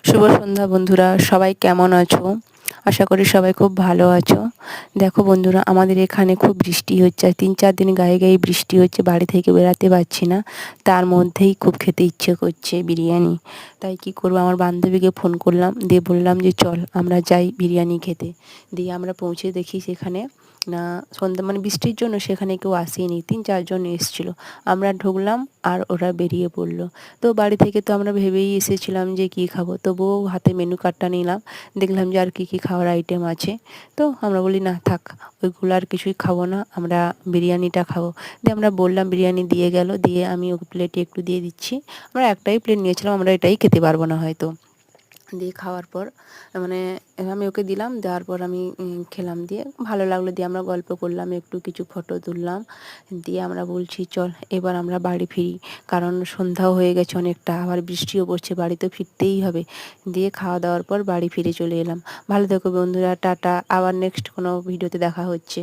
শুভ সন্ধ্যা বন্ধুরা, সবাই কেমন আছো? আশা করি সবাই খুব ভালো আছো। দেখো বন্ধুরা, আমাদের এখানে খুব বৃষ্টি হচ্ছে, আর ৩-৪ দিন গায়ে গায়ে বৃষ্টি হচ্ছে, বাড়ি থেকে বেরাতে পারছি না। তার মধ্যেই খুব খেতে ইচ্ছে করছে বিরিয়ানি। তাই কি করবো, আমার বান্ধবীকে ফোন করলাম, দিয়ে বললাম যে চল আমরা যাই বিরিয়ানি খেতে। দিয়ে আমরা পৌঁছে দেখি সেখানে না, সন্ধ্যা মানে বৃষ্টির জন্য সেখানে কেউ আসেনি, ৩-৪ জন এসেছিল। আমরা ঢুকলাম আর ওরা বেরিয়ে পড়লো। তো বাড়ি থেকে তো আমরা ভেবেই এসেছিলাম যে কী খাবো, তবুও হাতে মেনু কার্ডটা নিলাম, দেখলাম যে আর কী কী খাওয়ার আইটেম আছে। তো আমরা বলি না থাক, ওইগুলো আর কিছুই খাবো না, আমরা বিরিয়ানিটা খাবো। দিয়ে আমরা বললাম, বিরিয়ানি দিয়ে গেল, দিয়ে আমি ওকে প্লেটে একটু দিয়ে দিচ্ছি। আমরা একটাই প্লেট নিয়েছিলাম, আমরা এটাই খেতে পারবো না হয়তো। দিয়ে খাওয়ার পর মানে আমি ওকে দিলাম, দেওয়ার পর আমি খেলাম, দিয়ে ভালো লাগলো, দিয়ে আমরা গল্প করলাম, একটু কিছু ফটো তুললাম। দিয়ে আমরা বলছি চল এবার আমরা বাড়ি ফিরি, কারণ সন্ধ্যাও হয়ে গেছে অনেকটা, আবার বৃষ্টিও পড়ছে, বাড়ি তো ফিরতেই হবে। দিয়ে খাওয়া দাওয়ার পর বাড়ি ফিরে চলে এলাম। ভালো থেকো বন্ধুরা, টাটা, আবার নেক্সট কোনো ভিডিওতে দেখা হচ্ছে।